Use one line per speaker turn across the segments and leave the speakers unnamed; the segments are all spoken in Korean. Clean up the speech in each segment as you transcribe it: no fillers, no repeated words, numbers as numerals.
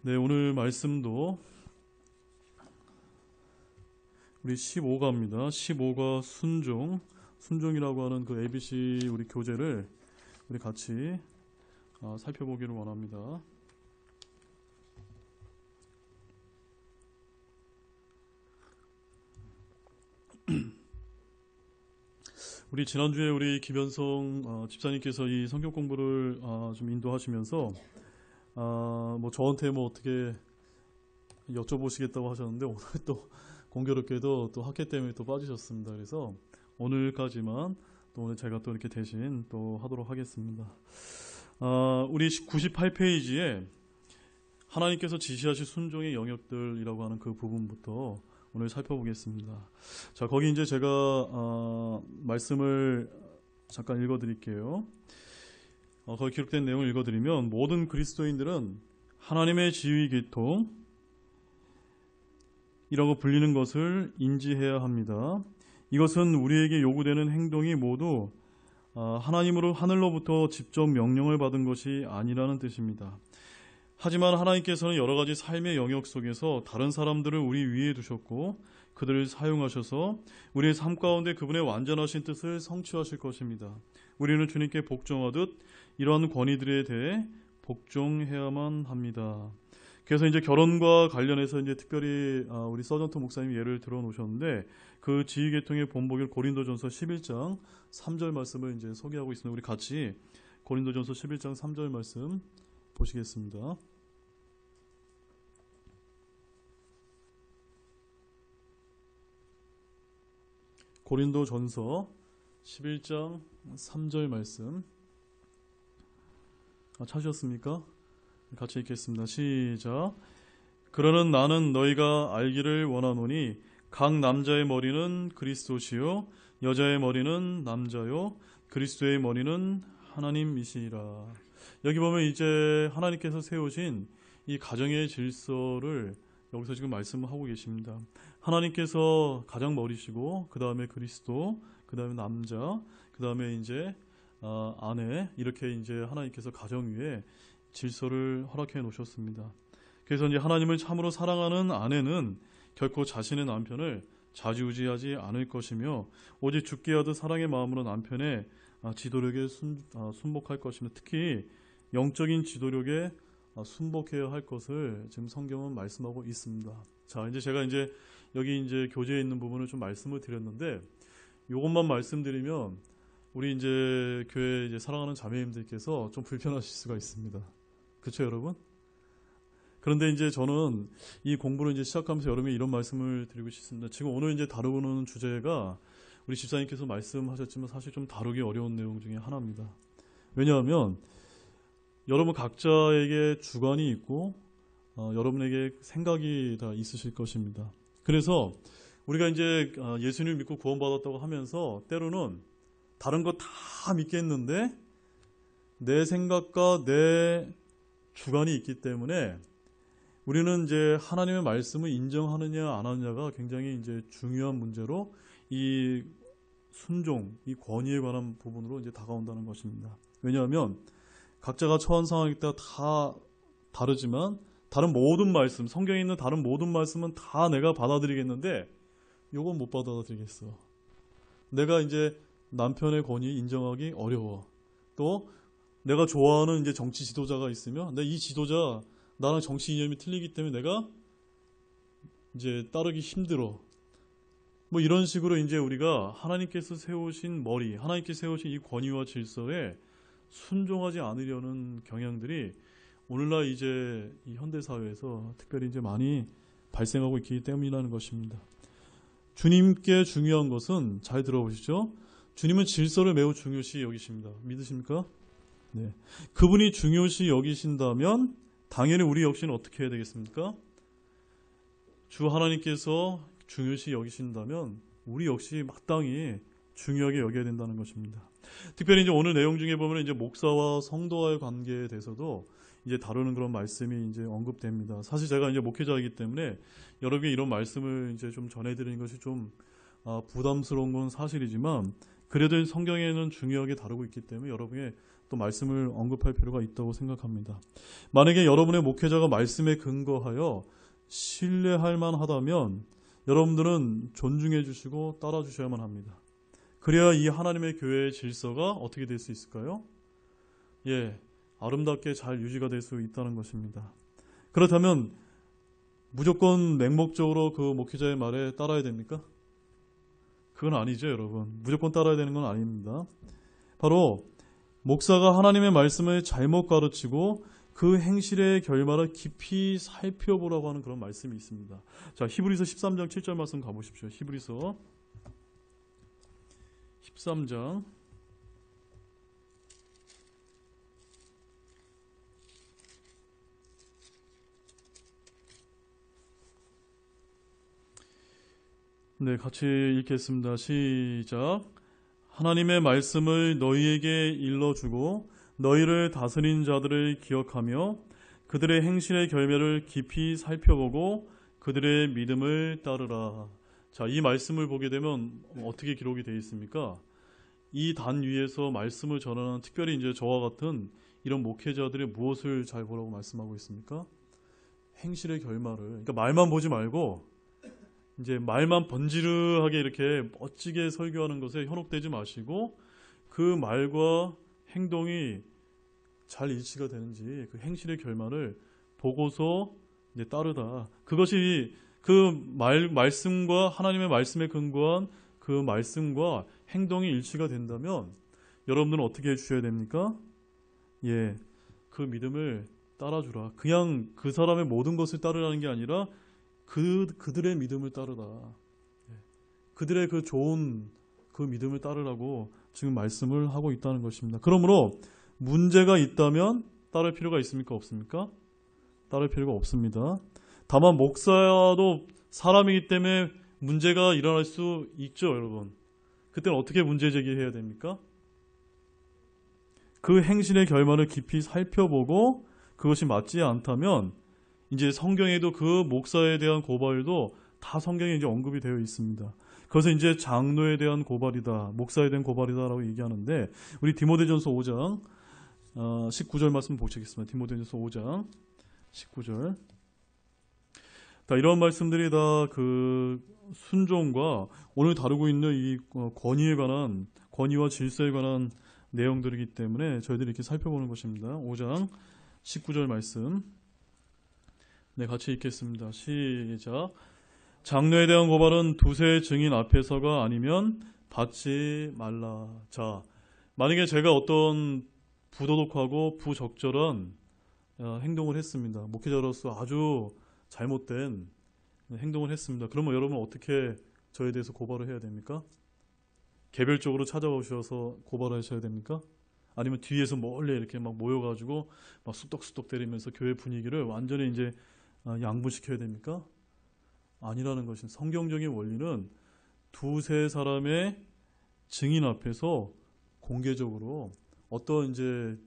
네, 오늘 말씀도 우리 15가입니다. 15가 순종이라고 하는 그 ABC 우리 교재를 우리 같이 살펴보기를 원합니다. 우리 지난주에 우리 김현성 집사님께서 이 성경 공부를 좀 인도하시면서 뭐 저한테 뭐 어떻게 여쭤보시겠다고 하셨는데 오늘 또 공교롭게도 또 학회 때문에 또 빠지셨습니다. 그래서 오늘까지만 또 오늘 제가 또 이렇게 대신 또 하도록 하겠습니다. 우리 98페이지에 하나님께서 지시하신 순종의 영역들이라고 하는 그 부분부터 오늘 살펴보겠습니다. 자, 거기 이제 제가 말씀을 잠깐 읽어드릴게요. 거기 기록된 내용을 읽어드리면 모든 그리스도인들은 하나님의 지위 계통 이라고 불리는 것을 인지해야 합니다. 이것은 우리에게 요구되는 행동이 모두 하나님으로 하늘로부터 직접 명령을 받은 것이 아니라는 뜻입니다. 하지만 하나님께서는 여러 가지 삶의 영역 속에서 다른 사람들을 우리 위에 두셨고 그들을 사용하셔서 우리의 삶 가운데 그분의 완전하신 뜻을 성취하실 것입니다. 우리는 주님께 복종하듯 이러한 권위들에 대해 복종해야만 합니다. 그래서 이제 결혼과 관련해서 이제 특별히 우리 서전트 목사님이 예를 들어 놓으셨는데 그 지위계통의 본보기를 고린도전서 11장 3절 말씀을 이제 소개하고 있습니다. 우리 같이 고린도전서 11장 3절 말씀 보시겠습니다. 고린도전서 11장 3절 말씀 찾으셨습니까? 같이 읽겠습니다. 시작. 그러는 나는 너희가 알기를 원하노니 각 남자의 머리는 그리스도시요 여자의 머리는 남자요 그리스도의 머리는 하나님이시라. 여기 보면 이제 하나님께서 세우신 이 가정의 질서를 여기서 지금 말씀하고 계십니다. 하나님께서 가장 머리시고 그 다음에 그리스도, 그 다음에 남자, 그 다음에 이제 아내, 이렇게 이제 하나님께서 가정 위에 질서를 허락해 놓으셨습니다. 그래서 이제 하나님을 참으로 사랑하는 아내는 결코 자신의 남편을 좌지우지하지 않을 것이며 오직 죽게 하듯 사랑의 마음으로 남편의 지도력에 순복할 것이며 특히 영적인 지도력에 순복해야 할 것을 지금 성경은 말씀하고 있습니다. 자, 이제 제가 이제 여기 이제 교재에 있는 부분을 좀 말씀을 드렸는데 이것만 말씀드리면 우리 이제 교회 이제 사랑하는 자매님들께서 좀 불편하실 수가 있습니다. 그렇죠, 여러분? 그런데 이제 저는 이 공부를 이제 시작하면서 여러분이 이런 말씀을 드리고 싶습니다. 지금 오늘 이제 다루는 주제가 우리 집사님께서 말씀하셨지만 사실 좀 다루기 어려운 내용 중에 하나입니다. 왜냐하면 여러분 각자에게 주관이 있고 여러분에게 생각이 다 있으실 것입니다. 그래서 우리가 이제 예수님을 믿고 구원받았다고 하면서 때로는 다른 거 다 믿겠는데 내 생각과 내 주관이 있기 때문에 우리는 이제 하나님의 말씀을 인정하느냐 안 하느냐가 굉장히 이제 중요한 문제로 이 순종, 이 권위에 관한 부분으로 이제 다가온다는 것입니다. 왜냐하면 각자가 처한 상황에 따라 다 다르지만 다른 모든 말씀, 성경에 있는 다른 모든 말씀은 다 내가 받아들이겠는데 이건 못 받아들이겠어. 내가 이제 남편의 권위 인정하기 어려워. 또 내가 좋아하는 이제 정치 지도자가 있으면 이 지도자 나랑 정치 이념이 틀리기 때문에 내가 이제 따르기 힘들어. 뭐 이런 식으로 이제 우리가 하나님께서 세우신 머리, 하나님께서 세우신 이 권위와 질서에 순종하지 않으려는 경향들이 오늘날 이제 이 현대 사회에서 특별히 이제 많이 발생하고 있기 때문이라는 것입니다. 주님께 중요한 것은 잘 들어보시죠. 주님은 질서를 매우 중요시 여기십니다. 믿으십니까? 네. 그분이 중요시 여기신다면 당연히 우리 역시는 어떻게 해야 되겠습니까? 주 하나님께서 중요시 여기신다면 우리 역시 마땅히 중요하게 여겨야 된다는 것입니다. 특별히 이제 오늘 내용 중에 보면 이제 목사와 성도와의 관계에 대해서도 이제 다루는 그런 말씀이 이제 언급됩니다. 사실 제가 이제 목회자이기 때문에 여러분이 이런 말씀을 이제 좀 전해드리는 것이 좀 부담스러운 건 사실이지만 그래도 성경에는 중요하게 다루고 있기 때문에 여러분의 또 말씀을 언급할 필요가 있다고 생각합니다. 만약에 여러분의 목회자가 말씀에 근거하여 신뢰할 만하다면 여러분들은 존중해 주시고 따라 주셔야만 합니다. 그래야 이 하나님의 교회의 질서가 어떻게 될 수 있을까요? 아름답게 잘 유지가 될 수 있다는 것입니다. 그렇다면 무조건 맹목적으로 그 목회자의 말에 따라야 됩니까? 그건 아니죠, 여러분. 무조건 따라야 되는 건 아닙니다. 바로 목사가 하나님의 말씀을 잘못 가르치고 그 행실의 결말을 깊이 살펴보라고 하는 그런 말씀이 있습니다. 자, 히브리서 13장 7절 말씀 가보십시오. 히브리서 13장 같이 읽겠습니다. 시작. 하나님의 말씀을 너희에게 일러주고 너희를 다스린 자들을 기억하며 그들의 행실의 결말을 깊이 살펴보고 그들의 믿음을 따르라. 자, 이 말씀을 보게 되면 어떻게 기록이 되어 있습니까? 이 단 위에서 말씀을 전하는 특별히 이제 저와 같은 이런 목회자들이 무엇을 잘 보라고 말씀하고 있습니까? 행실의 결말을. 그러니까 말만 보지 말고 이제 말만 번지르하게 이렇게 멋지게 설교하는 것에 현혹되지 마시고 그 말과 행동이 잘 일치가 되는지 그 행실의 결말을 보고서 이제 따르다. 그것이 그 말씀과 하나님의 말씀에 근거한 그 말씀과 행동이 일치가 된다면 여러분들은 어떻게 해주셔야 됩니까? 그 믿음을 따라주라. 그냥 그 사람의 모든 것을 따르라는 게 아니라 그들의 믿음을 따르라. 그들의 그 좋은 그 믿음을 따르라고 지금 말씀을 하고 있다는 것입니다. 그러므로 문제가 있다면 따를 필요가 있습니까? 없습니까? 따를 필요가 없습니다. 다만 목사도 사람이기 때문에 문제가 일어날 수 있죠, 여러분. 그때는 어떻게 문제 제기해야 됩니까? 그 행실의 결말을 깊이 살펴보고 그것이 맞지 않다면 이제 성경에도 그 목사에 대한 고발도 다 성경에 이제 언급이 되어 있습니다. 그것은 이제 장로에 대한 고발이다, 목사에 대한 고발이다라고 얘기하는데 우리 디모데전서 5장 19절 말씀 보시겠습니다. 디모데전서 5장 19절. 이런 말씀들이 다 그 순종과 오늘 다루고 있는 이 권위와 질서에 관한 내용들이기 때문에 저희들이 이렇게 살펴보는 것입니다. 5장 19절 말씀. 같이 읽겠습니다. 시작. 장로에 대한 고발은 두세 증인 앞에서가 아니면 받지 말라. 자, 만약에 제가 어떤 부도덕하고 부적절한 행동을 했습니다. 목회자로서 아주 잘못된 행동을 했습니다. 그러면 여러분 어떻게 저에 대해서 고발을 해야 됩니까? 개별적으로 찾아오셔서 고발하셔야 됩니까? 아니면 뒤에서 멀리 이렇게 막 모여가지고 막 쑥덕쑥덕 때리면서 교회 분위기를 완전히 이제 양분시켜야 됩니까? 아니라는 것은 성경적인 원리는 두세 사람의 증인 앞에서 공개적으로 어떤 이제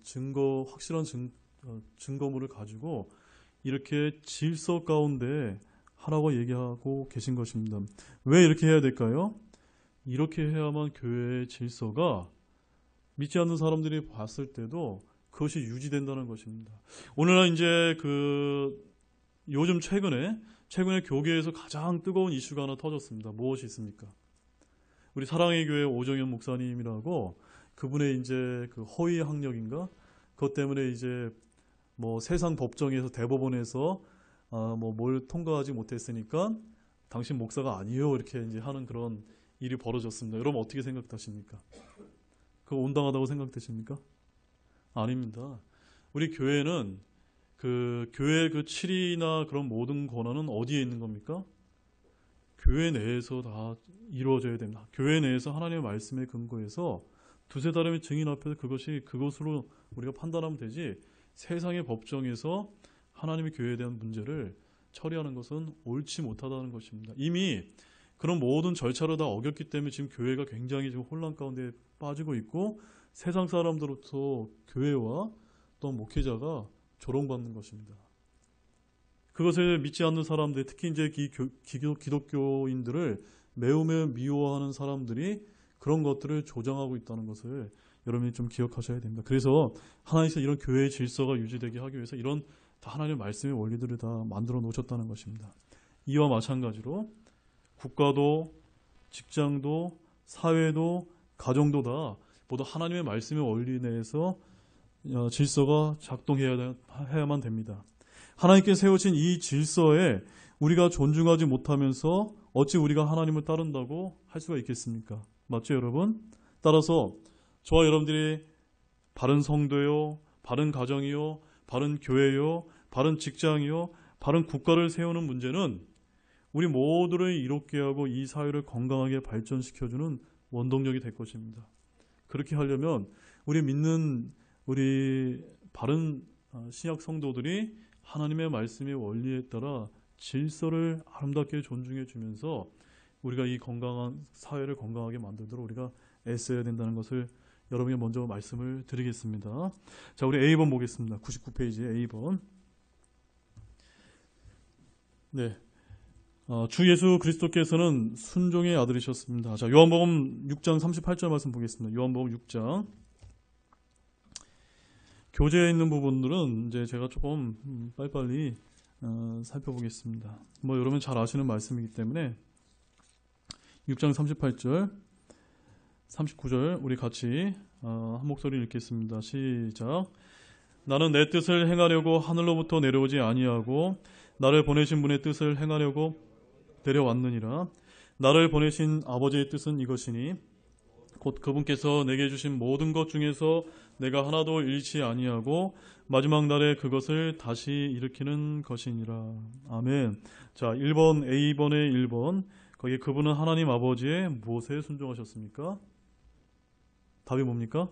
확실한 증거물을 가지고 이렇게 질서 가운데 하라고 얘기하고 계신 것입니다. 왜 이렇게 해야 될까요? 이렇게 해야만 교회의 질서가 믿지 않는 사람들이 봤을 때도 그것이 유지된다는 것입니다. 오늘날 이제 요즘 최근에 교계에서 가장 뜨거운 이슈가 하나 터졌습니다. 무엇이 있습니까? 우리 사랑의 교회 오정현 목사님이라고 그분의 이제 그 허위 학력인가? 그것 때문에 이제 뭐 세상 법정에서 대법원에서 뭘 통과하지 못했으니까 당신 목사가 아니요 이렇게 이제 하는 그런 일이 벌어졌습니다. 여러분 어떻게 생각하십니까? 그거 온당하다고 생각되십니까? 아닙니다. 우리 교회는 교회 그 칠이나 그런 모든 권한은 어디에 있는 겁니까? 교회 내에서 다 이루어져야 됩니다. 교회 내에서 하나님의 말씀에 근거해서 두세 사람의 증인 앞에서 그것으로 우리가 판단하면 되지 세상의 법정에서 하나님의 교회에 대한 문제를 처리하는 것은 옳지 못하다는 것입니다. 이미 그런 모든 절차를 다 어겼기 때문에 지금 교회가 굉장히 지금 혼란 가운데 빠지고 있고 세상 사람들로부터 교회와 또 목회자가 조롱받는 것입니다. 그것을 믿지 않는 사람들, 특히 이제 기독교인들을 매우 미워하는 사람들이 그런 것들을 조장하고 있다는 것을 여러분이 좀 기억하셔야 됩니다. 그래서 하나님께서 이런 교회의 질서가 유지되게 하기 위해서 이런 다 하나님의 말씀의 원리들을 다 만들어 놓으셨다는 것입니다. 이와 마찬가지로 국가도 직장도 사회도 가정도 다 모두 하나님의 말씀의 원리 내에서 질서가 작동해야만 됩니다. 하나님께 세우신 이 질서에 우리가 존중하지 못하면서 어찌 우리가 하나님을 따른다고 할 수가 있겠습니까? 맞죠, 여러분? 따라서 저와 여러분들이 바른 성도요, 바른 가정이요, 바른 교회요, 바른 직장이요, 바른 국가를 세우는 문제는 우리 모두를 이롭게 하고 이 사회를 건강하게 발전시켜주는 원동력이 될 것입니다. 그렇게 하려면 우리 믿는 우리 바른 신약 성도들이 하나님의 말씀의 원리에 따라 질서를 아름답게 존중해 주면서 우리가 이 건강한 사회를 건강하게 만들도록 우리가 애써야 된다는 것을 여러분에게 먼저 말씀을 드리겠습니다. 자, 우리 A번 보겠습니다. 99페이지에 A번. 네. 주 예수 그리스도께서는 순종의 아들이셨습니다. 자, 요한복음 6장 38절 말씀 보겠습니다. 요한복음 6장. 교재에 있는 부분들은 이제 제가 조금 빨리빨리 살펴보겠습니다. 뭐 여러분 잘 아시는 말씀이기 때문에 6장 38절, 39절 우리 같이 한 목소리 읽겠습니다. 시작. 나는 내 뜻을 행하려고 하늘로부터 내려오지 아니하고 나를 보내신 분의 뜻을 행하려고 내려왔느니라. 나를 보내신 아버지의 뜻은 이것이니 곧 그분께서 내게 주신 모든 것 중에서 내가 하나도 잃지 아니하고 마지막 날에 그것을 다시 일으키는 것이니라. 아멘. 자, 1번 A번의 1번. 거기에 그분은 하나님 아버지의 무엇에 순종하셨습니까? 답이 뭡니까?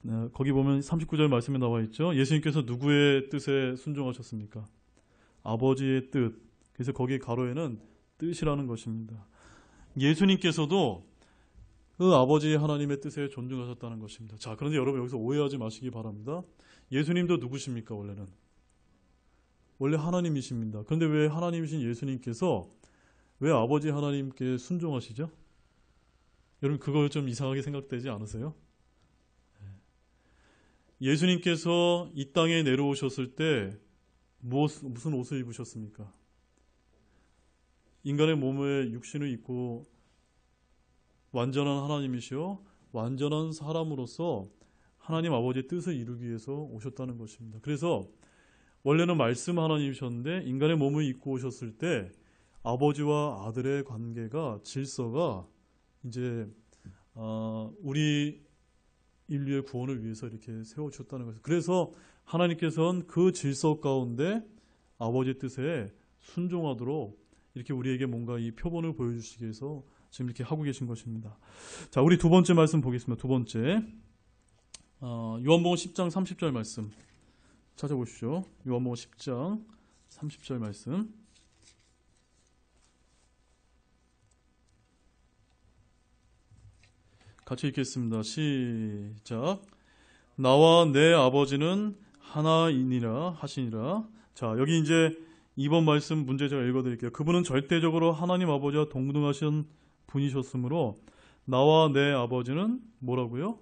네, 거기 보면 39절 말씀에 나와 있죠. 예수님께서 누구의 뜻에 순종하셨습니까? 아버지의 뜻. 그래서 거기 가로에는 뜻이라는 것입니다. 예수님께서도 그 아버지 하나님의 뜻에 존중하셨다는 것입니다. 자, 그런데 여러분 여기서 오해하지 마시기 바랍니다. 예수님도 누구십니까? 원래 하나님이십니다. 그런데 왜 하나님이신 예수님께서 왜 아버지 하나님께 순종하시죠? 여러분 그거 좀 이상하게 생각되지 않으세요? 예수님께서 이 땅에 내려오셨을 때 무슨 옷을 입으셨습니까? 인간의 몸에 육신을 입고 완전한 하나님이시요 완전한 사람으로서 하나님 아버지의 뜻을 이루기 위해서 오셨다는 것입니다. 그래서 원래는 말씀 하나님이셨는데 인간의 몸을 입고 오셨을 때 아버지와 아들의 관계가 질서가 이제 우리 인류의 구원을 위해서 이렇게 세워주셨다는 것이죠. 그래서 하나님께서는 그 질서 가운데 아버지의 뜻에 순종하도록 이렇게 우리에게 뭔가 이 표본을 보여주시기 위해서 지금 이렇게 하고 계신 것입니다. 자, 우리 두 번째 말씀 보겠습니다. 두 번째 요한복음 10장 30절 말씀 찾아보십시오. 요한복음 10장 30절 말씀 같이 읽겠습니다. 시작. 나와 내 아버지는 하나이니라 하시니라. 자, 여기 이제 2번 말씀 문제 제가 읽어드릴게요. 그분은 절대적으로 하나님 아버지와 동등하신 분이셨으므로 나와 내 아버지는 뭐라고요?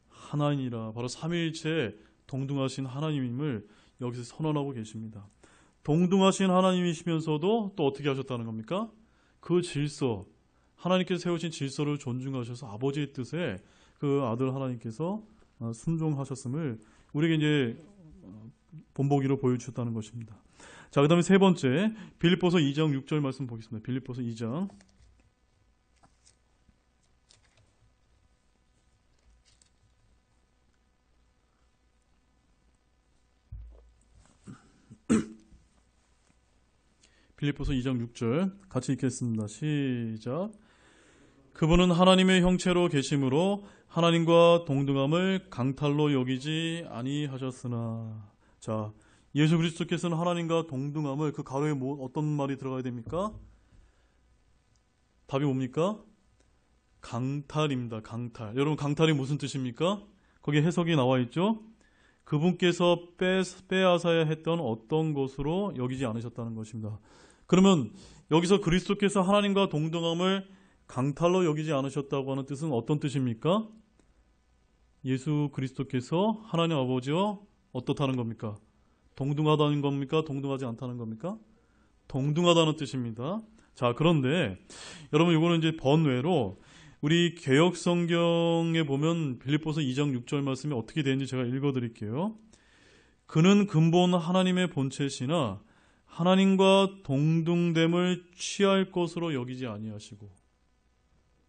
하나이니라. 바로 삼위일체에 동등하신 하나님임을 여기서 선언하고 계십니다. 동등하신 하나님이시면서도 또 어떻게 하셨다는 겁니까? 그 질서, 하나님께서 세우신 질서를 존중하셔서 아버지의 뜻에 그 아들 하나님께서 순종하셨음을 우리에게 이제 본보기로 보여주셨다는 것입니다. 자, 그 다음에 세 번째 빌립보서 2장 6절 말씀 보겠습니다. 빌립보서 2장 빌립보서 2장 6절 같이 읽겠습니다. 시작. 그분은 하나님의 형체로 계심으로 하나님과 동등함을 강탈로 여기지 아니하셨으나. 자, 예수 그리스도께서는 하나님과 동등함을 그 가로에 어떤 말이 들어가야 됩니까? 답이 뭡니까? 강탈입니다. 강탈. 여러분 강탈이 무슨 뜻입니까? 거기 해석이 나와 있죠? 그분께서 빼앗아야 했던 어떤 것으로 여기지 않으셨다는 것입니다. 그러면 여기서 그리스도께서 하나님과 동등함을 강탈로 여기지 않으셨다고 하는 뜻은 어떤 뜻입니까? 예수 그리스도께서 하나님 아버지와 어떻다는 겁니까? 동등하다는 겁니까? 동등하지 않다는 겁니까? 동등하다는 뜻입니다. 자, 그런데 여러분 이거는 이제 번외로 우리 개역 성경에 보면 빌립보서 2장 6절 말씀이 어떻게 되는지 제가 읽어 드릴게요. 그는 근본 하나님의 본체시나 하나님과 동등됨을 취할 것으로 여기지 아니하시고.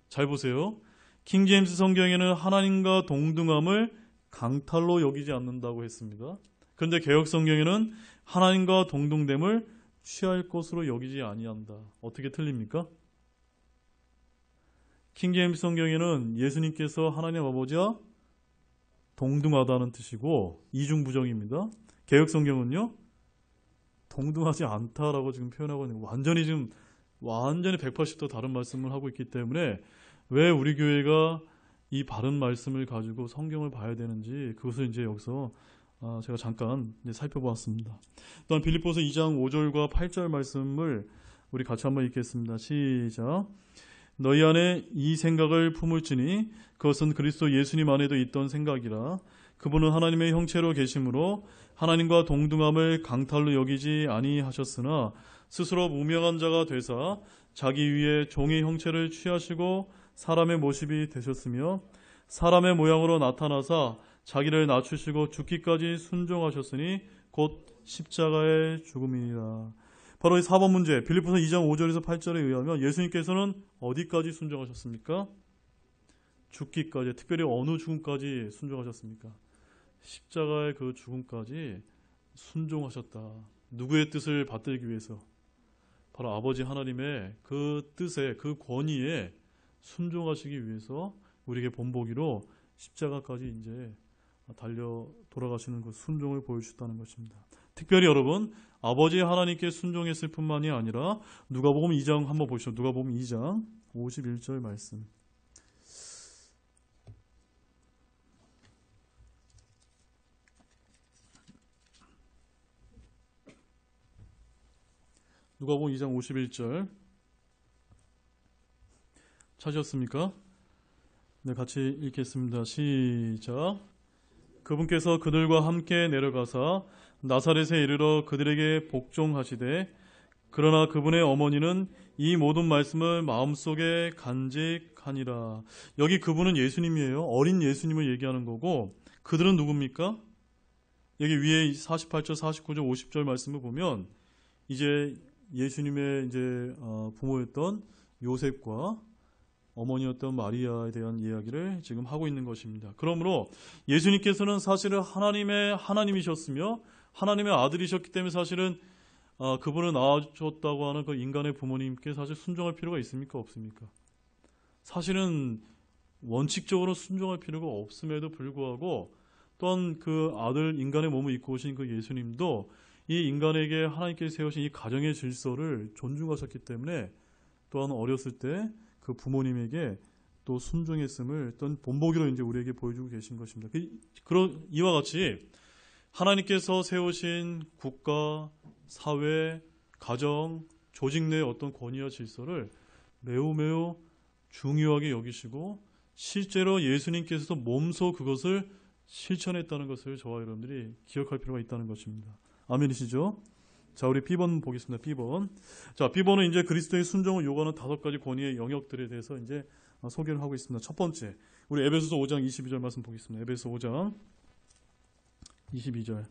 잘 보세요. 킹제임스 성경에는 하나님과 동등함을 강탈로 여기지 않는다고 했습니다. 그런데 개역 성경에는 하나님과 동등됨을 취할 것으로 여기지 아니한다. 어떻게 틀립니까? 킹제임스 성경에는 예수님께서 하나님 아버지와 동등하다는 뜻이고 이중부정입니다. 개역 성경은요, 동등하지 않다라고 지금 표현하고 있는 거예요. 완전히 180도 다른 말씀을 하고 있기 때문에 왜 우리 교회가 이 바른 말씀을 가지고 성경을 봐야 되는지 그것을 이제 여기서 제가 잠깐 살펴보았습니다. 또한 빌립보서 2장 5절과 8절 말씀을 우리 같이 한번 읽겠습니다. 시작. 너희 안에 이 생각을 품을지니 그것은 그리스도 예수님 안에도 있던 생각이라. 그분은 하나님의 형체로 계심으로 하나님과 동등함을 강탈로 여기지 아니하셨으나 스스로 무명한 자가 되사 자기 위에 종의 형체를 취하시고 사람의 모습이 되셨으며 사람의 모양으로 나타나사 자기를 낮추시고 죽기까지 순종하셨으니 곧 십자가의 죽음이니라. 바로 이 4번 문제, 빌립보서 2장 5절에서 8절에 의하면 예수님께서는 어디까지 순종하셨습니까? 죽기까지, 특별히 어느 죽음까지 순종하셨습니까? 십자가의 그 죽음까지 순종하셨다. 누구의 뜻을 받들기 위해서? 바로 아버지 하나님의 그 뜻에, 그 권위에 순종하시기 위해서 우리에게 본보기로 십자가까지 이제 달려 돌아가시는 그 순종을 보여주셨다는 것입니다. 특별히 여러분, 아버지 하나님께 순종했을 뿐만이 아니라 누가복음 2장 한번 보시죠. 누가복음 2장 51절 말씀. 누가복음 2장 51절 찾으셨습니까? 네, 같이 읽겠습니다. 시작. 그분께서 그들과 함께 내려가사 나사렛에 이르러 그들에게 복종하시되 그러나 그분의 어머니는 이 모든 말씀을 마음속에 간직하니라. 여기 그분은 예수님이에요. 어린 예수님을 얘기하는 거고 그들은 누굽니까? 여기 위에 48절, 49절, 50절 말씀을 보면 이제 예수님의 이제 부모였던 요셉과 어머니였던 마리아에 대한 이야기를 지금 하고 있는 것입니다. 그러므로 예수님께서는 사실은 하나님의 하나님이셨으며 하나님의 아들이셨기 때문에 사실은 그분을 낳아줬다고 하는 그 인간의 부모님께 사실 순종할 필요가 있습니까? 없습니까? 사실은 원칙적으로 순종할 필요가 없음에도 불구하고 또한 그 아들 인간의 몸을 입고 오신 그 예수님도 이 인간에게 하나님께서 세우신 이 가정의 질서를 존중하셨기 때문에 또한 어렸을 때 그 부모님에게 또 순종했음을 또한 본보기로 이제 우리에게 보여주고 계신 것입니다. 이와 같이 하나님께서 세우신 국가, 사회, 가정, 조직 내의 어떤 권위와 질서를 매우 중요하게 여기시고 실제로 예수님께서도 몸소 그것을 실천했다는 것을 저와 여러분들이 기억할 필요가 있다는 것입니다. 아멘이시죠? 자, 우리 B번 보겠습니다. B번. 자, B번은 이제 그리스도의 순종을 요구하는 5가지 권위의 영역들에 대해서 이제 소개를 하고 있습니다. 첫 번째, 우리 에베소서 5장 22절 말씀 보겠습니다. 에베소서 5장 22절.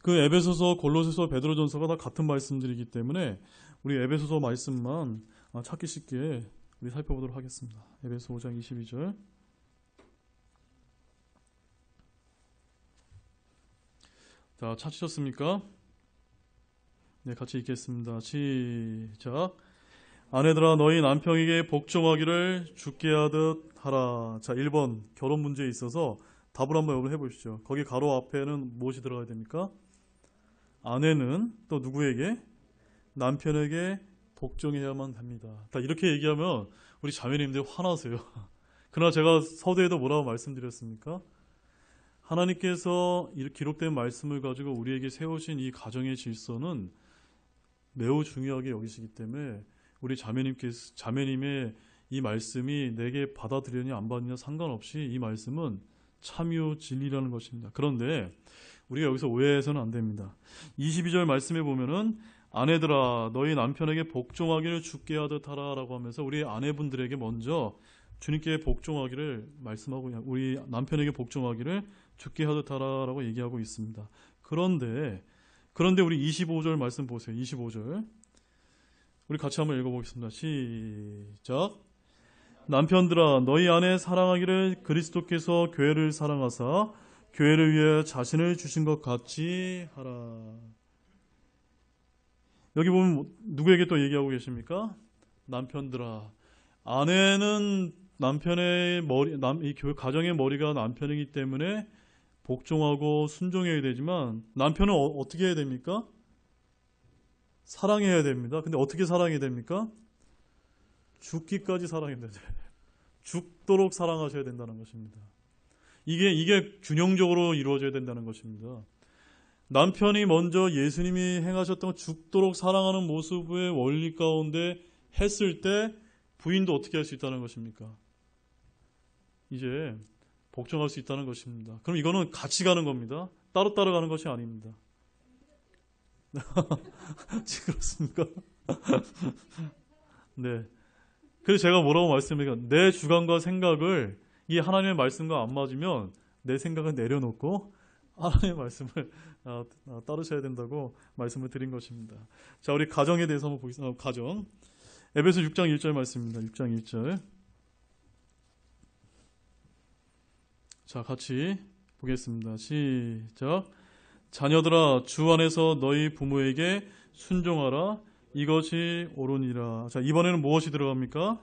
그 에베소서, 골로새서, 베드로전서가 다 같은 말씀들이기 때문에 우리 에베소서 말씀만 찾기 쉽게 우리 살펴보도록 하겠습니다. 에베소 5장 22절. 자, 찾으셨습니까? 네, 같이 읽겠습니다. 시작. 아내들아 너희 남편에게 복종하기를 주께 하듯 하라. 자, 1번 결혼 문제에 있어서 답을 한번 여러분 해보시죠. 거기 가로 앞에는 무엇이 들어가야 됩니까? 아내는 또 누구에게? 남편에게 복종해야만 합니다. 다 이렇게 얘기하면 우리 자매님들 화나세요. 그러나 제가 서두에도 뭐라고 말씀드렸습니까? 하나님께서 이렇게 기록된 말씀을 가지고 우리에게 세우신 이 가정의 질서는 매우 중요하게 여기시기 때문에 우리 자매님의 이 말씀이 내게 받아들이느냐 안 받느냐 상관없이 이 말씀은 참요 진리라는 것입니다. 그런데 우리가 여기서 오해해서는 안 됩니다. 22절 말씀에 보면은 아내들아 너희 남편에게 복종하기를 주께 하듯 하라 라고 하면서 우리 아내분들에게 먼저 주님께 복종하기를 말씀하고 우리 남편에게 복종하기를 주께 하듯 하라 라고 얘기하고 있습니다. 그런데 우리 25절 말씀 보세요. 25절 우리 같이 한번 읽어보겠습니다. 시작. 남편들아 너희 아내 사랑하기를 그리스도께서 교회를 사랑하사 교회를 위해 자신을 주신 것 같이 하라. 여기 보면 누구에게 또 얘기하고 계십니까? 남편들아. 아내는 남편의 머리, 이 교회 가정의 머리가 남편이기 때문에 복종하고 순종해야 되지만 남편은 어떻게 해야 됩니까? 사랑해야 됩니다. 근데 어떻게 사랑해야 됩니까? 죽기까지 사랑해야 돼요. 죽도록 사랑하셔야 된다는 것입니다. 이게 균형적으로 이루어져야 된다는 것입니다. 남편이 먼저 예수님이 행하셨던 죽도록 사랑하는 모습의 원리 가운데 했을 때 부인도 어떻게 할 수 있다는 것입니까? 이제 복종할 수 있다는 것입니다. 그럼 이거는 같이 가는 겁니다. 따로따로 가는 것이 아닙니다. 그렇습니까? 네. 그래서 제가 뭐라고 말씀드리니까 내 주관과 생각을 이 하나님의 말씀과 안 맞으면 내 생각을 내려놓고 하나님의 말씀을 따르셔야 된다고 말씀을 드린 것입니다. 자, 우리 가정에 대해서 한번 보겠습니다. 가정. 에베소 6장 1절 말씀입니다. 6장 1절. 자, 같이 보겠습니다. 시작. 자녀들아 주 안에서 너희 부모에게 순종하라. 이것이 옳으니라. 자, 이번에는 무엇이 들어갑니까?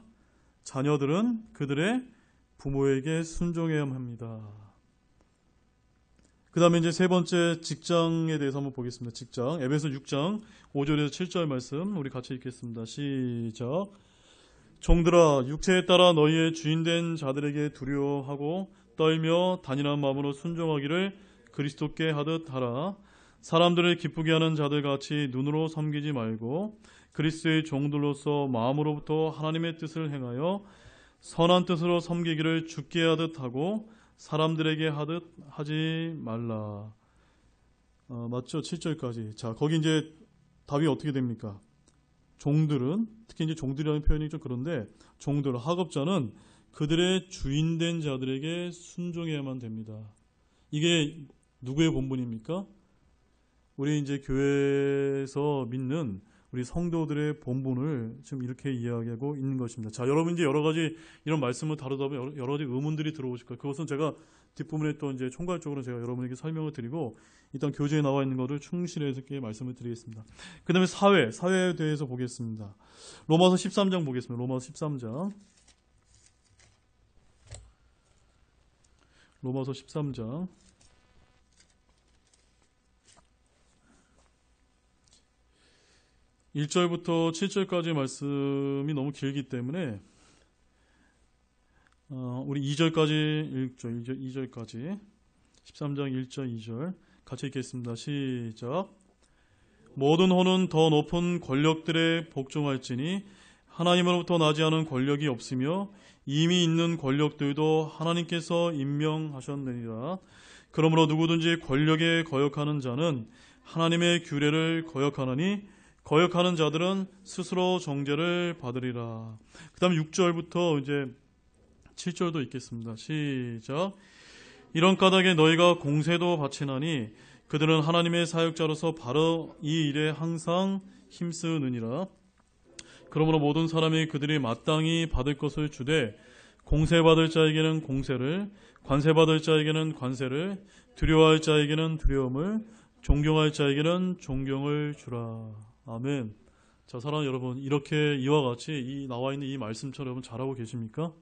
자녀들은 그들의 부모에게 순종해야 합니다. 그 다음에 이제 세 번째 직장에 대해서 한번 보겠습니다. 직장. 에베소 6장 5절에서 7절 말씀 우리 같이 읽겠습니다. 시작. 종들아 육체에 따라 너희의 주인된 자들에게 두려워하고 떨며 단인한 마음으로 순종하기를 그리스도께 하듯 하라. 사람들을 기쁘게 하는 자들같이 눈으로 섬기지 말고 그리스도의 종들로서 마음으로부터 하나님의 뜻을 행하여 선한 뜻으로 섬기기를 주께 하듯 하고 사람들에게 하듯 하지 말라. 맞죠? 7절까지. 자, 거기 이제 답이 어떻게 됩니까? 종들은, 특히 이제 종들이라는 표현이 좀 그런데, 종들, 학업자는 그들의 주인된 자들에게 순종해야만 됩니다. 이게 누구의 본분입니까? 우리 이제 교회에서 믿는 우리 성도들의 본분을 지금 이렇게 이야기하고 있는 것입니다. 자, 여러분 이제 여러 가지 이런 말씀을 다루다 보면 여러 가지 의문들이 들어오실 거예요. 그것은 제가 뒷부분에 또 이제 총괄적으로 제가 여러분에게 설명을 드리고 일단 교재에 나와 있는 것을 충실해서 말씀을 드리겠습니다. 그 다음에 사회에 대해서 보겠습니다. 로마서 13장 보겠습니다. 로마서 13장. 로마서 13장. 1절부터 7절까지 말씀이 너무 길기 때문에 우리 2절까지 읽죠. 2절까지 13장 1절 2절 같이 읽겠습니다. 시작. 모든 혼은 더 높은 권력들에 복종할지니 하나님으로부터 나지 않은 권력이 없으며 이미 있는 권력들도 하나님께서 임명하셨느니라. 그러므로 누구든지 권력에 거역하는 자는 하나님의 규례를 거역하느니 거역하는 자들은 스스로 정죄를 받으리라. 그 다음에 6절부터 이제 7절도 읽겠습니다. 시작. 이런 까닭에 너희가 공세도 바치나니 그들은 하나님의 사역자로서 바로 이 일에 항상 힘쓰느니라. 그러므로 모든 사람이 그들이 마땅히 받을 것을 주되 공세받을 자에게는 공세를, 관세받을 자에게는 관세를, 두려워할 자에게는 두려움을, 존경할 자에게는 존경을 주라. 아멘. 자, 사랑하는 여러분, 이렇게 이와 같이 나와 있는 이 말씀처럼 여러분 잘하고 계십니까?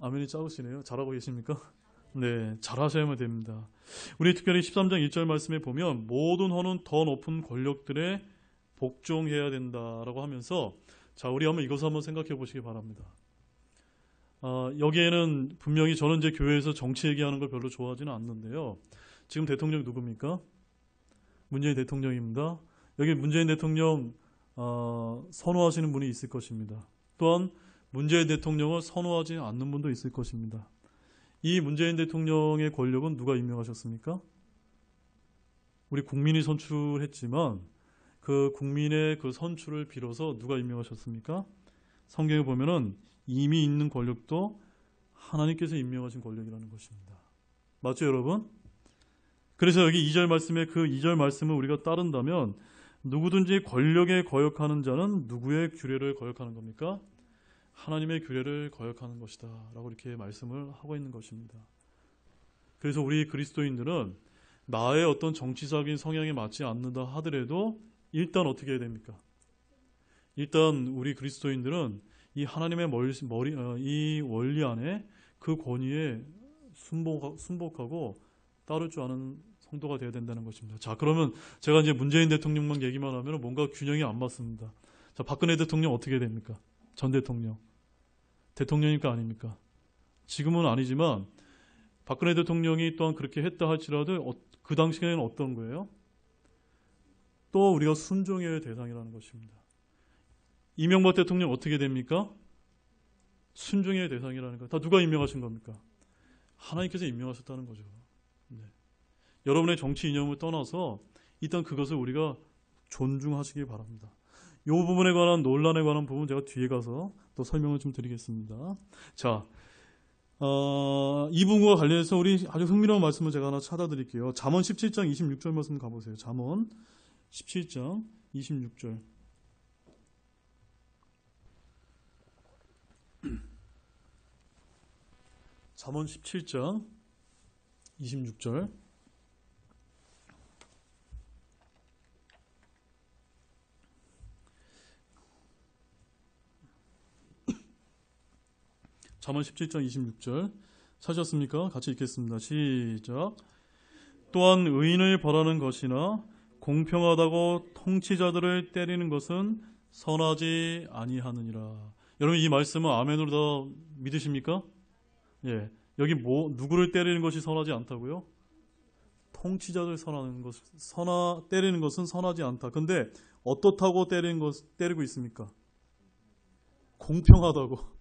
아멘이 작으시네요. 잘하고 계십니까? 네, 잘하셔야만 됩니다. 우리 특별히 13장 1절 말씀에 보면 모든 헌은 더 높은 권력들에 복종해야 된다라고 하면서 자, 우리 이것을 한번 생각해 보시기 바랍니다. 여기에는 분명히 저는 이제 교회에서 정치 얘기하는 걸 별로 좋아하지는 않는데요. 지금 대통령이 누굽니까? 문재인 대통령입니다. 여기 문재인 대통령 선호하시는 분이 있을 것입니다. 또한 문재인 대통령을 선호하지 않는 분도 있을 것입니다. 이 문재인 대통령의 권력은 누가 임명하셨습니까? 우리 국민이 선출했지만 그 국민의 그 선출을 빌어서 누가 임명하셨습니까? 성경에 보면은 이미 있는 권력도 하나님께서 임명하신 권력이라는 것입니다. 맞죠, 여러분? 그래서 여기 2절 말씀에 그 2절 말씀을 우리가 따른다면 누구든지 권력에 거역하는 자는 누구의 규례를 거역하는 겁니까? 하나님의 규례를 거역하는 것이다 라고 이렇게 말씀을 하고 있는 것입니다. 그래서 우리 그리스도인들은 나의 어떤 정치적인 성향에 맞지 않는다 하더라도 일단 어떻게 해야 됩니까? 일단 우리 그리스도인들은 이 하나님의 이 원리 안에 그 권위에 순복하고 따를 줄 아는 성도가 되어야 된다는 것입니다. 자, 그러면 제가 이제 문재인 대통령만 얘기만 하면 뭔가 균형이 안 맞습니다. 자, 박근혜 대통령 어떻게 됩니까? 전 대통령. 대통령입니까? 아닙니까? 지금은 아니지만 박근혜 대통령이 또한 그렇게 했다 할지라도 그 당시에는 어떤 거예요? 또 우리가 순종해야 할 대상이라는 것입니다. 이명박 대통령 어떻게 됩니까? 순종해야 할 대상이라는 거. 다 누가 임명하신 겁니까? 하나님께서 임명하셨다는 거죠. 네. 여러분의 정치 이념을 떠나서 일단 그것을 우리가 존중하시기 바랍니다. 이 부분에 관한 논란에 관한 부분 제가 뒤에 가서 또 설명을 좀 드리겠습니다. 자, 이 부분과 관련해서 우리 아주 흥미로운 말씀을 제가 하나 찾아드릴게요. 잠언 17장 26절 말씀 가보세요. 잠언 17장 26절. 잠언 17장 26절. 잠언 17장 26절 찾으셨습니까? 같이 읽겠습니다. 시작. 또한 의인을 벌하는 것이나 공평하다고 통치자들을 때리는 것은 선하지 아니하느니라. 여러분 이 말씀은 아멘으로 다 믿으십니까? 예. 여기 누구를 때리는 것이 선하지 않다고요? 통치자들 때리는 것은 선하지 않다. 근데 어떻다고 때리고 있습니까? 공평하다고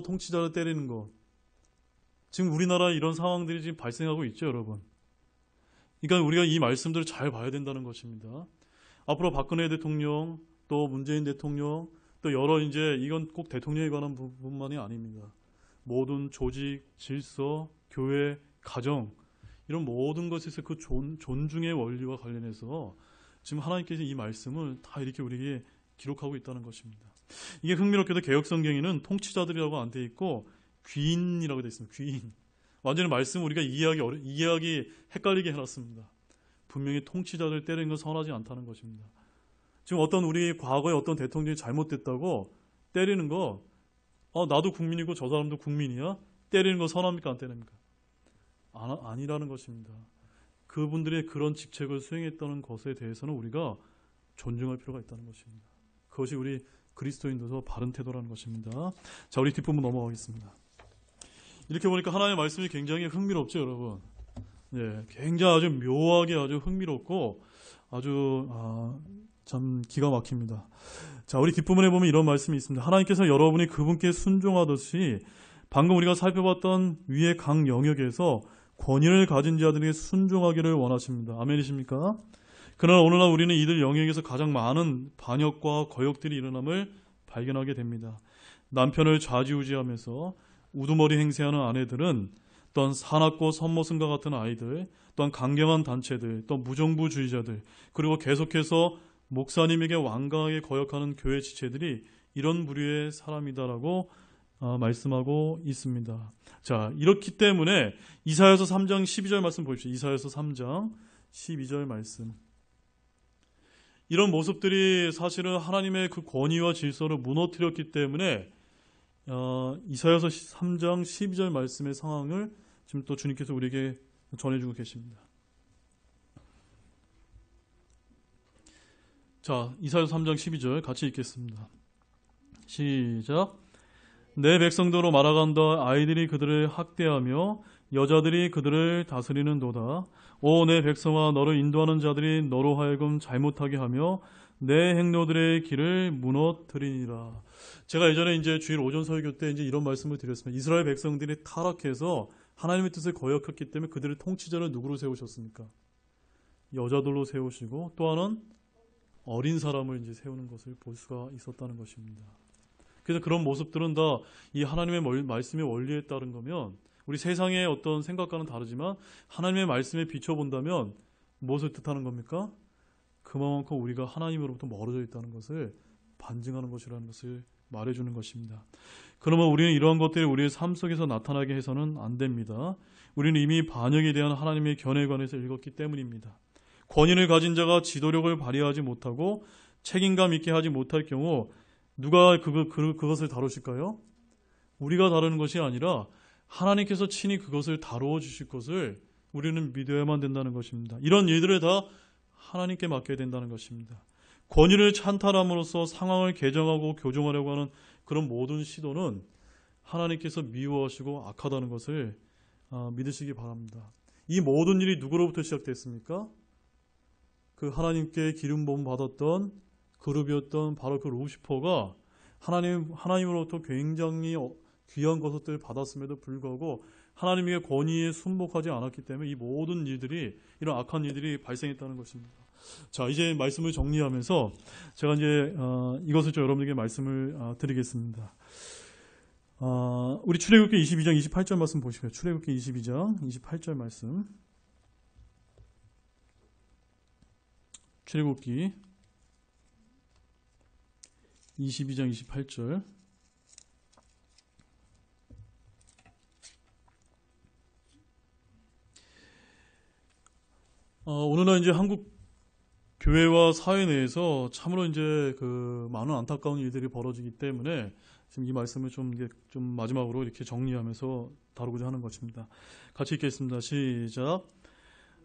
통치자를 때리는 것. 지금 우리나라에 이런 상황들이 지금 발생하고 있죠, 여러분. 그러니까 우리가 이 말씀들을 잘 봐야 된다는 것입니다. 앞으로 박근혜 대통령, 또 문재인 대통령, 또 여러 이건 꼭 대통령에 관한 부분만이 아닙니다. 모든 조직, 질서, 교회, 가정 이런 모든 것에서 그 존중의 원리와 관련해서 지금 하나님께서 이 말씀을 다 이렇게 우리에게 기록하고 있다는 것입니다. 이게 흥미롭게도 개역성경에는 통치자들이라고 안 돼 있고 귀인이라고 돼 있습니다. 귀인. 완전히 말씀 우리가 이해하기 헷갈리게 해놨습니다. 분명히 통치자들 때리는 건 선하지 않다는 것입니다. 지금 우리 과거에 어떤 대통령이 잘못됐다고 때리는 거 나도 국민이고 저 사람도 국민이야? 때리는 거 선합니까? 안 때립니까? 아니라는 것입니다. 그분들의 그런 직책을 수행했다는 것에 대해서는 우리가 존중할 필요가 있다는 것입니다. 그것이 우리 그리스도인들도 바른 태도라는 것입니다. 자, 우리 뒷부분 넘어가겠습니다. 이렇게 보니까 하나님의 말씀이 굉장히 흥미롭죠, 여러분. 예, 굉장히 아주 묘하게 아주 흥미롭고 아주 참 기가 막힙니다. 자, 우리 뒷부분에 보면 이런 말씀이 있습니다. 하나님께서 여러분이 그분께 순종하듯이 방금 우리가 살펴봤던 위의 각 영역에서 권위를 가진 자들에게 순종하기를 원하십니다. 아멘이십니까? 그러나 오늘날 우리는 이들 영역에서 가장 많은 반역과 거역들이 일어남을 발견하게 됩니다. 남편을 좌지우지하면서 우두머리 행세하는 아내들은 또한 사납고 선모승과 같은 아이들, 또한 강경한 단체들, 또 무정부주의자들, 그리고 계속해서 목사님에게 완강하게 거역하는 교회 지체들이 이런 부류의 사람이다라고 말씀하고 있습니다. 자, 이렇기 때문에 이사야서 3장 12절 말씀 보십시오. 이사야서 3장 12절 말씀. 이런 모습들이 사실은 하나님의 그 권위와 질서를 무너뜨렸기 때문에 이사야서 3장 12절 말씀의 상황을 지금 또 주님께서 우리에게 전해주고 계십니다. 자, 이사야서 3장 12절 같이 읽겠습니다. 시작. 내 백성도로 말아간다. 아이들이 그들을 학대하며 여자들이 그들을 다스리는도다. 오 내 백성아, 너를 인도하는 자들이 너로 하여금 잘못하게 하며 내 행로들의 길을 무너뜨리니라. 제가 예전에 이제 주일 오전 설교 때 이제 이런 말씀을 드렸습니다. 이스라엘 백성들이 타락해서 하나님의 뜻을 거역했기 때문에 그들의 통치자를 누구로 세우셨습니까? 여자들로 세우시고 또 하나는 어린 사람을 이제 세우는 것을 볼 수가 있었다는 것입니다. 그래서 그런 모습들은 다 이 하나님의 말씀의 원리에 따른 거면 우리 세상의 어떤 생각과는 다르지만 하나님의 말씀에 비춰본다면 무엇을 뜻하는 겁니까? 그만큼 우리가 하나님으로부터 멀어져 있다는 것을 반증하는 것이라는 것을 말해주는 것입니다. 그러면 우리는 이러한 것들이 우리의 삶 속에서 나타나게 해서는 안 됩니다. 우리는 이미 반역에 대한 하나님의 견해에 관해서 읽었기 때문입니다. 권위를 가진 자가 지도력을 발휘하지 못하고 책임감 있게 하지 못할 경우 누가 그것을 다루실까요? 우리가 다루는 것이 아니라 하나님께서 친히 그것을 다루어 주실 것을 우리는 믿어야만 된다는 것입니다. 이런 일들을 다 하나님께 맡겨야 된다는 것입니다. 권위를 찬탈함으로써 상황을 개정하고 교정하려고 하는 그런 모든 시도는 하나님께서 미워하시고 악하다는 것을 믿으시기 바랍니다. 이 모든 일이 누구로부터 시작됐습니까? 그 하나님께 기름 부음 받았던 그룹이었던 바로 그 루시퍼가 하나님으로부터 굉장히 귀한 것들을 받았음에도 불구하고 하나님의 권위에 순복하지 않았기 때문에 이 모든 일들이, 이런 악한 일들이 발생했다는 것입니다. 자, 이제 말씀을 정리하면서 제가 이제 이것을 좀 여러분에게 말씀을 드리겠습니다. 우리 출애굽기 22장 28절 말씀 보시고요. 출애굽기 22장 28절 말씀. 출애굽기 22장 28절. 오늘날 이제 한국 교회와 사회 내에서 참으로 이제 그 많은 안타까운 일들이 벌어지기 때문에 지금 이 말씀을 좀 마지막으로 이렇게 정리하면서 다루고자 하는 것입니다. 같이 읽겠습니다. 시작.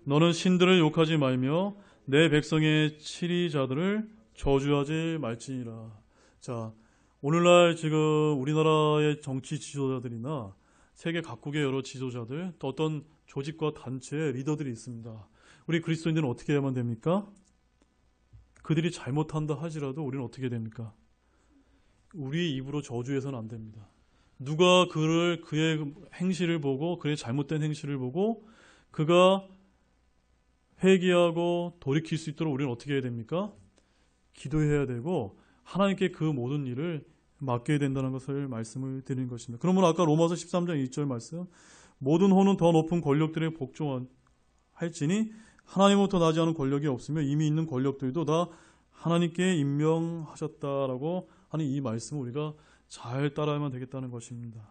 너는 신들을 욕하지 말며 내 백성의 치리자들을 저주하지 말지니라. 자, 오늘날 지금 우리나라의 정치 지도자들이나 세계 각국의 여러 지도자들, 또 어떤 조직과 단체의 리더들이 있습니다. 우리 그리스도인들은 어떻게 해야만 됩니까? 그들이 잘못한다 하지라도 우리는 어떻게 됩니까? 우리의 입으로 저주해서는 안 됩니다. 누가 그의 행실을 보고, 그의 잘못된 행실을 보고 그가 회개하고 돌이킬 수 있도록 우리는 어떻게 해야 됩니까? 기도해야 되고 하나님께 그 모든 일을 맡겨야 된다는 것을 말씀을 드리는 것입니다. 그러면 아까 로마서 13장 1절 말씀, 모든 호는 더 높은 권력들에 복종할지니 하나님으로부터 나지 않은 권력이 없으며 이미 있는 권력들도 다 하나님께 임명하셨다라고 하는 이 말씀을 우리가 잘 따라야만 되겠다는 것입니다.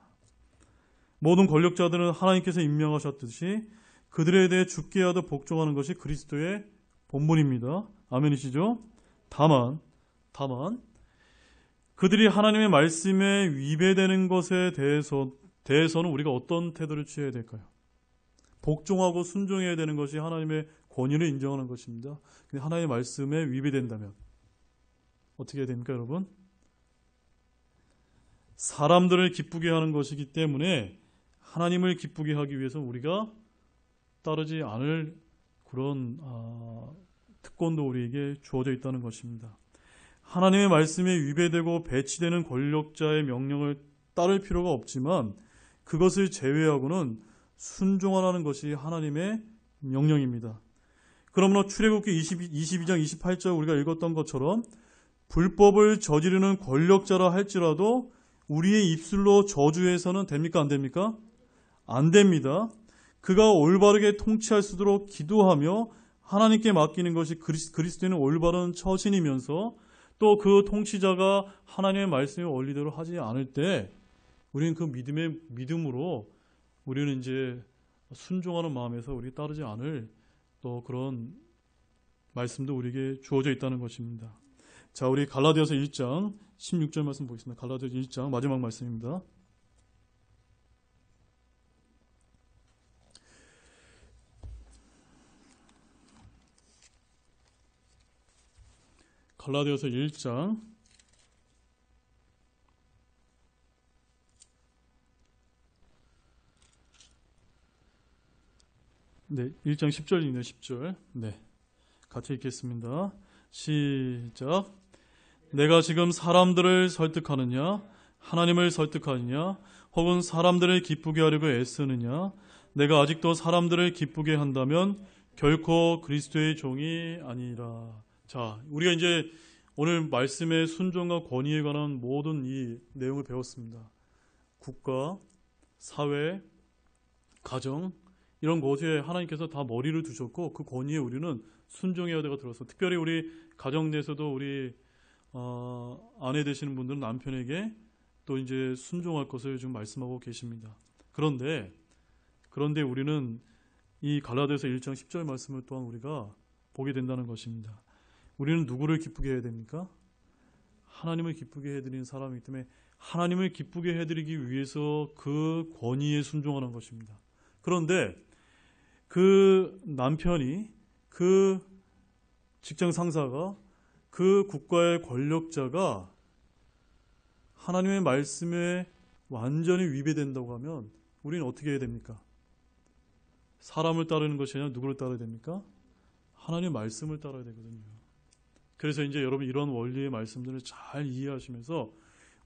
모든 권력자들은 하나님께서 임명하셨듯이 그들에 대해 죽게 하듯 복종하는 것이 그리스도의 본분입니다. 아멘이시죠? 다만 그들이 하나님의 말씀에 위배되는 것에 대해서는 우리가 어떤 태도를 취해야 될까요? 복종하고 순종해야 되는 것이 하나님의 권위를 인정하는 것입니다. 근데 하나님의 말씀에 위배된다면 어떻게 해야 됩니까, 여러분? 사람들을 기쁘게 하는 것이기 때문에 하나님을 기쁘게 하기 위해서 우리가 따르지 않을 그런 특권도 우리에게 주어져 있다는 것입니다. 하나님의 말씀에 위배되고 배치되는 권력자의 명령을 따를 필요가 없지만 그것을 제외하고는 순종하라는 것이 하나님의 명령입니다. 그러므로 출애굽기 22장 28절 우리가 읽었던 것처럼 불법을 저지르는 권력자라 할지라도 우리의 입술로 저주해서는 됩니까? 안 됩니까? 안 됩니다. 그가 올바르게 통치할 수 있도록 기도하며 하나님께 맡기는 것이 그리스도인의 올바른 처신이면서 또 그 통치자가 하나님의 말씀의 원리대로 하지 않을 때 우리는 그 믿음으로 우리는 이제 순종하는 마음에서 우리 따르지 않을 또 그런 말씀도 우리에게 주어져 있다는 것입니다. 자, 우리 갈라디아서 1장 16절 말씀 보겠습니다. 갈라디아서 1장 마지막 말씀입니다. 갈라디아서 1장 네, 1장 10절입니다. 10절. 네. 같이 읽겠습니다. 시작. 내가 지금 사람들을 설득하느냐, 하나님을 설득하느냐, 혹은 사람들을 기쁘게 하려고 애쓰느냐, 내가 아직도 사람들을 기쁘게 한다면 결코 그리스도의 종이 아니라. 자, 우리가 이제 오늘 말씀의 순종과 권위에 관한 모든 이 내용을 배웠습니다. 국가, 사회, 가정, 이런 곳에 하나님께서 다 머리를 두셨고 그 권위에 우리는 순종해야 되가 들어서, 특별히 우리 가정 내에서도 우리 아내 되시는 분들은 남편에게 또 이제 순종할 것을 지금 말씀하고 계십니다. 그런데 우리는 이 갈라디아서 1장 10절 말씀을 또한 우리가 보게 된다는 것입니다. 우리는 누구를 기쁘게 해야 됩니까? 하나님을 기쁘게 해드리는 사람이기 때문에 하나님을 기쁘게 해드리기 위해서 그 권위에 순종하는 것입니다. 그런데 그 남편이, 그 직장 상사가, 그 국가의 권력자가 하나님의 말씀에 완전히 위배된다고 하면 우리는 어떻게 해야 됩니까? 사람을 따르는 것이 아니라 누구를 따라야 됩니까? 하나님의 말씀을 따라야 되거든요. 그래서 이제 여러분 이런 원리의 말씀들을 잘 이해하시면서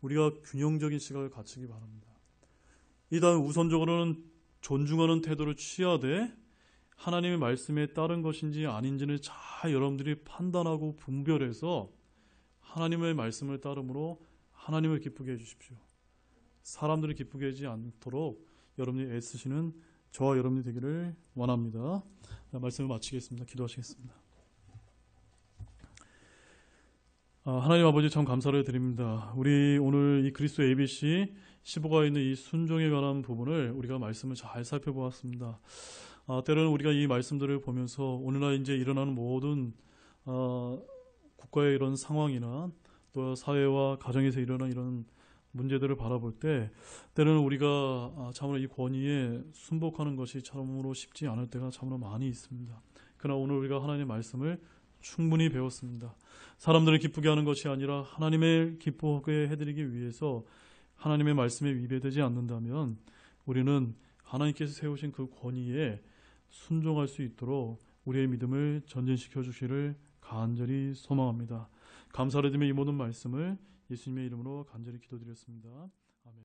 우리가 균형적인 시각을 갖추기 바랍니다. 일단 우선적으로는 존중하는 태도를 취하되 하나님의 말씀에 따른 것인지 아닌지를 잘 여러분들이 판단하고 분별해서 하나님의 말씀을 따름으로 하나님을 기쁘게 해주십시오. 사람들을 기쁘게 하지 않도록 여러분이 애쓰시는 저와 여러분이 되기를 원합니다. 말씀을 마치겠습니다. 기도하시겠습니다. 하나님 아버지 참 감사를 드립니다. 우리 오늘 이 그리스도 ABC 15가 있는 이 순종에 관한 부분을 우리가 말씀을 잘 살펴보았습니다. 때로는 우리가 이 말씀들을 보면서 오늘날 이제 일어나는 모든 국가의 이런 상황이나 또 사회와 가정에서 일어나는 이런 문제들을 바라볼 때 때로는 우리가 참으로 이 권위에 순복하는 것이 참으로 쉽지 않을 때가 참으로 많이 있습니다. 그러나 오늘 우리가 하나님의 말씀을 충분히 배웠습니다. 사람들을 기쁘게 하는 것이 아니라 하나님을 기쁘게 해드리기 위해서 하나님의 말씀에 위배되지 않는다면 우리는 하나님께서 세우신 그 권위에 순종할 수 있도록 우리의 믿음을 전진시켜 주시기를 간절히 소망합니다. 감사를 드리며 이 모든 말씀을 예수님의 이름으로 간절히 기도드렸습니다.